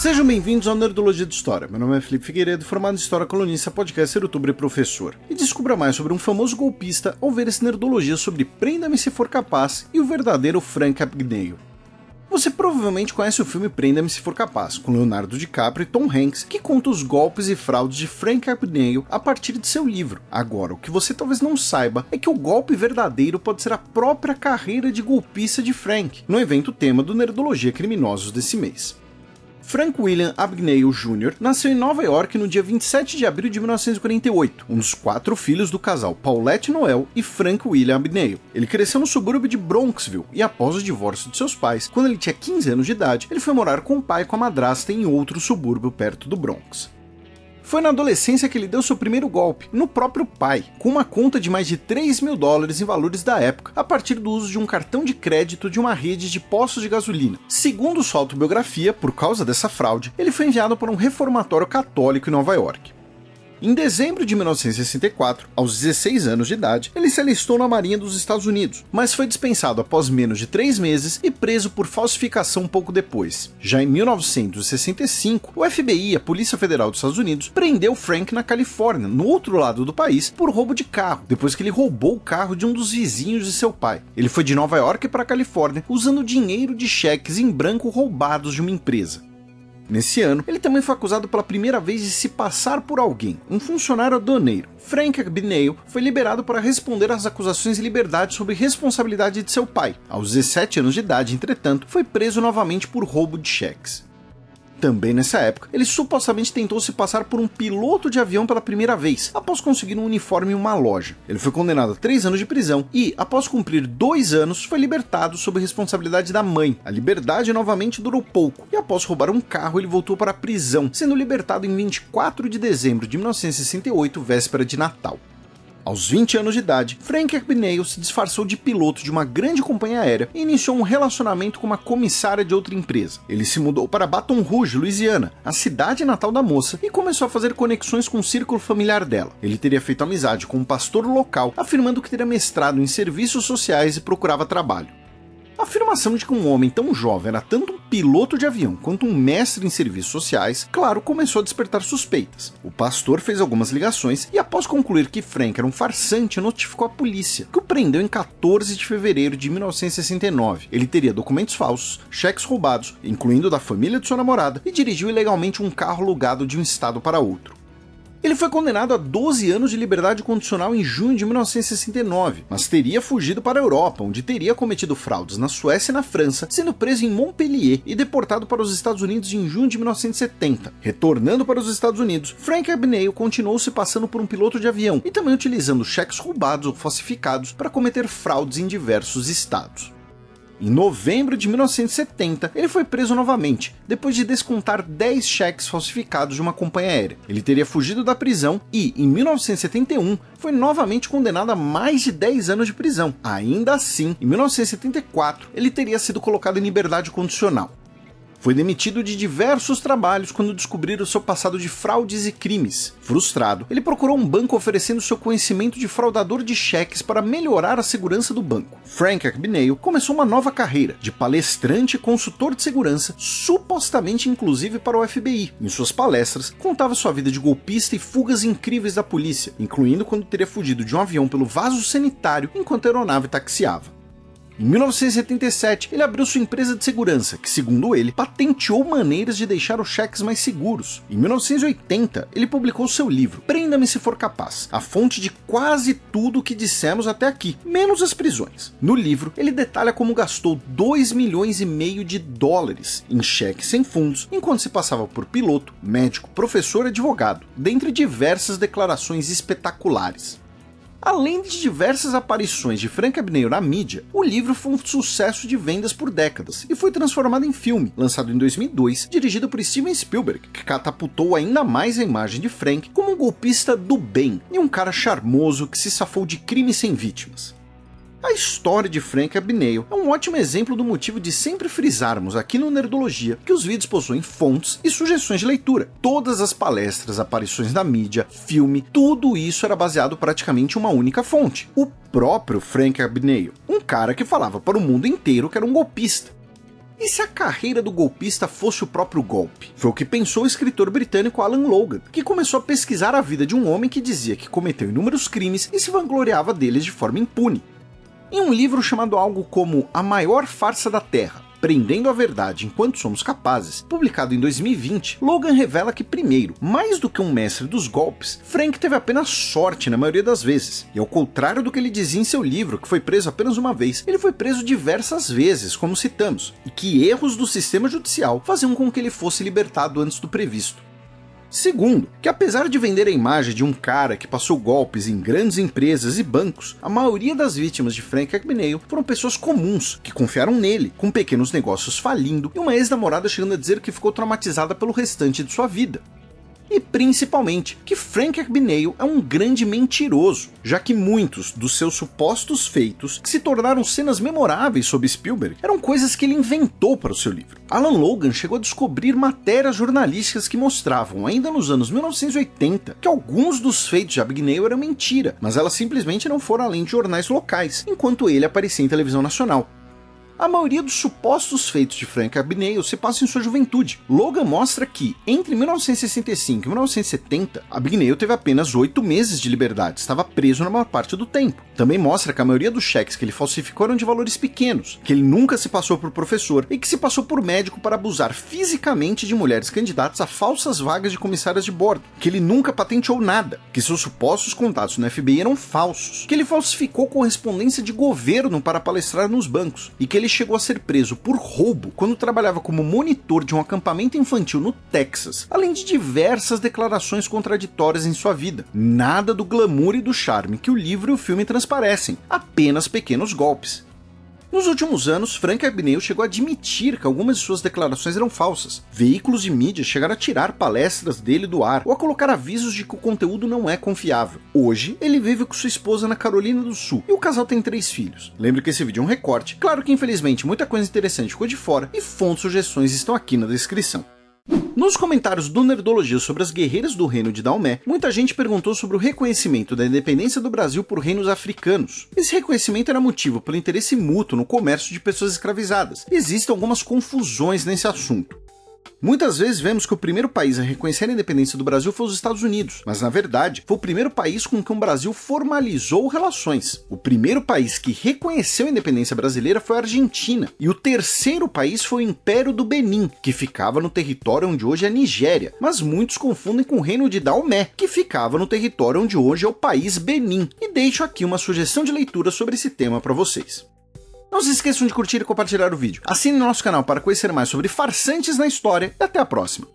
Sejam bem-vindos ao Nerdologia de História. Meu nome é Felipe Figueiredo, formado em História, colunista, podcaster, youtuber e professor. E descubra mais sobre um famoso golpista ao ver esse Nerdologia sobre Prenda-me se for capaz e o verdadeiro Frank Abagnale. Você provavelmente conhece o filme Prenda-me se for capaz, com Leonardo DiCaprio e Tom Hanks, que conta os golpes e fraudes de Frank Abagnale a partir de seu livro. Agora, o que você talvez não saiba é que o golpe verdadeiro pode ser a própria carreira de golpista de Frank, no evento tema do Nerdologia Criminosos desse mês. Frank William Abagnale Jr. nasceu em Nova York no dia 27 de abril de 1948, um dos 4 filhos do casal Paulette Noel e Frank William Abagnale. Ele cresceu no subúrbio de Bronxville e após o divórcio de seus pais, quando ele tinha 15 anos de idade, ele foi morar com o pai e com a madrasta em outro subúrbio perto do Bronx. Foi na adolescência que ele deu seu primeiro golpe, no próprio pai, com uma conta de mais de $3 mil em valores da época, a partir do uso de um cartão de crédito de uma rede de postos de gasolina. Segundo sua autobiografia, por causa dessa fraude, ele foi enviado para um reformatório católico em Nova York. Em dezembro de 1964, aos 16 anos de idade, ele se alistou na Marinha dos Estados Unidos, mas foi dispensado após menos de 3 meses e preso por falsificação pouco depois. Já em 1965, o FBI, a Polícia Federal dos Estados Unidos, prendeu Frank na Califórnia, no outro lado do país, por roubo de carro, depois que ele roubou o carro de um dos vizinhos de seu pai. Ele foi de Nova York para a Califórnia usando dinheiro de cheques em branco roubados de uma empresa. Nesse ano, ele também foi acusado pela primeira vez de se passar por alguém, um funcionário aduaneiro. Frank Abagnale foi liberado para responder às acusações em liberdade sobre responsabilidade de seu pai. Aos 17 anos de idade, entretanto, foi preso novamente por roubo de cheques. Também nessa época, ele supostamente tentou se passar por um piloto de avião pela primeira vez, após conseguir um uniforme em uma loja. Ele foi condenado a 3 anos de prisão e, após cumprir 2 anos, foi libertado sob responsabilidade da mãe. A liberdade novamente durou pouco, e após roubar um carro, ele voltou para a prisão, sendo libertado em 24 de dezembro de 1968, véspera de Natal. Aos 20 anos de idade, Frank Abagnale se disfarçou de piloto de uma grande companhia aérea e iniciou um relacionamento com uma comissária de outra empresa. Ele se mudou para Baton Rouge, Louisiana, a cidade natal da moça, e começou a fazer conexões com o círculo familiar dela. Ele teria feito amizade com um pastor local, afirmando que teria mestrado em serviços sociais e procurava trabalho. A afirmação de que um homem tão jovem era tanto um piloto de avião quanto um mestre em serviços sociais, claro, começou a despertar suspeitas. O pastor fez algumas ligações e, após concluir que Frank era um farsante, notificou a polícia, que o prendeu em 14 de fevereiro de 1969. Ele teria documentos falsos, cheques roubados, incluindo da família de sua namorada, e dirigiu ilegalmente um carro alugado de um estado para outro. Ele foi condenado a 12 anos de liberdade condicional em junho de 1969, mas teria fugido para a Europa, onde teria cometido fraudes na Suécia e na França, sendo preso em Montpellier e deportado para os Estados Unidos em junho de 1970. Retornando para os Estados Unidos, Frank Abagnale continuou se passando por um piloto de avião e também utilizando cheques roubados ou falsificados para cometer fraudes em diversos estados. Em novembro de 1970, ele foi preso novamente, depois de descontar 10 cheques falsificados de uma companhia aérea. Ele teria fugido da prisão e, em 1971, foi novamente condenado a mais de 10 anos de prisão. Ainda assim, em 1974, ele teria sido colocado em liberdade condicional. Foi demitido de diversos trabalhos quando descobriram seu passado de fraudes e crimes. Frustrado, ele procurou um banco oferecendo seu conhecimento de fraudador de cheques para melhorar a segurança do banco. Frank Abagnale começou uma nova carreira de palestrante e consultor de segurança, supostamente inclusive para o FBI. Em suas palestras, contava sua vida de golpista e fugas incríveis da polícia, incluindo quando teria fugido de um avião pelo vaso sanitário enquanto a aeronave taxiava. Em 1977, ele abriu sua empresa de segurança, que, segundo ele, patenteou maneiras de deixar os cheques mais seguros. Em 1980, ele publicou seu livro, Prenda-me se for capaz, a fonte de quase tudo o que dissemos até aqui, menos as prisões. No livro, ele detalha como gastou $2,5 milhões em cheques sem fundos, enquanto se passava por piloto, médico, professor e advogado, dentre diversas declarações espetaculares. Além de diversas aparições de Frank Abagnale na mídia, o livro foi um sucesso de vendas por décadas e foi transformado em filme, lançado em 2002, dirigido por Steven Spielberg, que catapultou ainda mais a imagem de Frank como um golpista do bem e um cara charmoso que se safou de crimes sem vítimas. A história de Frank Abagnale é um ótimo exemplo do motivo de sempre frisarmos aqui no Nerdologia que os vídeos possuem fontes e sugestões de leitura. Todas as palestras, aparições na mídia, filme, tudo isso era baseado praticamente em uma única fonte: o próprio Frank Abagnale, um cara que falava para o mundo inteiro que era um golpista. E se a carreira do golpista fosse o próprio golpe? Foi o que pensou o escritor britânico Alan Logan, que começou a pesquisar a vida de um homem que dizia que cometeu inúmeros crimes e se vangloriava deles de forma impune. Em um livro chamado algo como A Maior Farsa da Terra, Prendendo a Verdade Enquanto Somos Capazes, publicado em 2020, Logan revela que, primeiro, mais do que um mestre dos golpes, Frank teve apenas sorte na maioria das vezes. E ao contrário do que ele dizia em seu livro, que foi preso apenas uma vez, ele foi preso diversas vezes, como citamos, e que erros do sistema judicial faziam com que ele fosse libertado antes do previsto. Segundo, que apesar de vender a imagem de um cara que passou golpes em grandes empresas e bancos, a maioria das vítimas de Frank Abagnale foram pessoas comuns, que confiaram nele, com pequenos negócios falindo e uma ex-namorada chegando a dizer que ficou traumatizada pelo restante de sua vida. E principalmente, que Frank Abagnale é um grande mentiroso, já que muitos dos seus supostos feitos, que se tornaram cenas memoráveis sob Spielberg, eram coisas que ele inventou para o seu livro. Alan Logan chegou a descobrir matérias jornalísticas que mostravam, ainda nos anos 1980, que alguns dos feitos de Abagnale eram mentira, mas elas simplesmente não foram além de jornais locais, enquanto ele aparecia em televisão nacional. A maioria dos supostos feitos de Frank Abagnale se passa em sua juventude. Logan mostra que, entre 1965 e 1970, Abagnale teve apenas 8 meses de liberdade, estava preso na maior parte do tempo. Também mostra que a maioria dos cheques que ele falsificou eram de valores pequenos, que ele nunca se passou por professor e que se passou por médico para abusar fisicamente de mulheres candidatas a falsas vagas de comissárias de bordo, que ele nunca patenteou nada, que seus supostos contatos no FBI eram falsos, que ele falsificou correspondência de governo para palestrar nos bancos, e que ele chegou a ser preso por roubo quando trabalhava como monitor de um acampamento infantil no Texas, além de diversas declarações contraditórias em sua vida. Nada do glamour e do charme que o livro e o filme transparecem, apenas pequenos golpes. Nos últimos anos, Frank Abagnale chegou a admitir que algumas de suas declarações eram falsas. Veículos de mídia chegaram a tirar palestras dele do ar ou a colocar avisos de que o conteúdo não é confiável. Hoje, ele vive com sua esposa na Carolina do Sul e o casal tem 3 filhos. Lembre que esse vídeo é um recorte, claro que infelizmente muita coisa interessante ficou de fora e fontes e sugestões estão aqui na descrição. Nos comentários do Nerdologia sobre as guerreiras do reino de Daomé, muita gente perguntou sobre o reconhecimento da independência do Brasil por reinos africanos. Esse reconhecimento era motivo pelo interesse mútuo no comércio de pessoas escravizadas. Existem algumas confusões nesse assunto. Muitas vezes vemos que o primeiro país a reconhecer a independência do Brasil foi os Estados Unidos, mas na verdade foi o primeiro país com que o Brasil formalizou relações. O primeiro país que reconheceu a independência brasileira foi a Argentina, e o terceiro país foi o Império do Benin, que ficava no território onde hoje é a Nigéria, mas muitos confundem com o Reino de Daomé, que ficava no território onde hoje é o país Benin. E deixo aqui uma sugestão de leitura sobre esse tema para vocês. Não se esqueçam de curtir e compartilhar o vídeo. Assine nosso canal para conhecer mais sobre farsantes na história e até a próxima.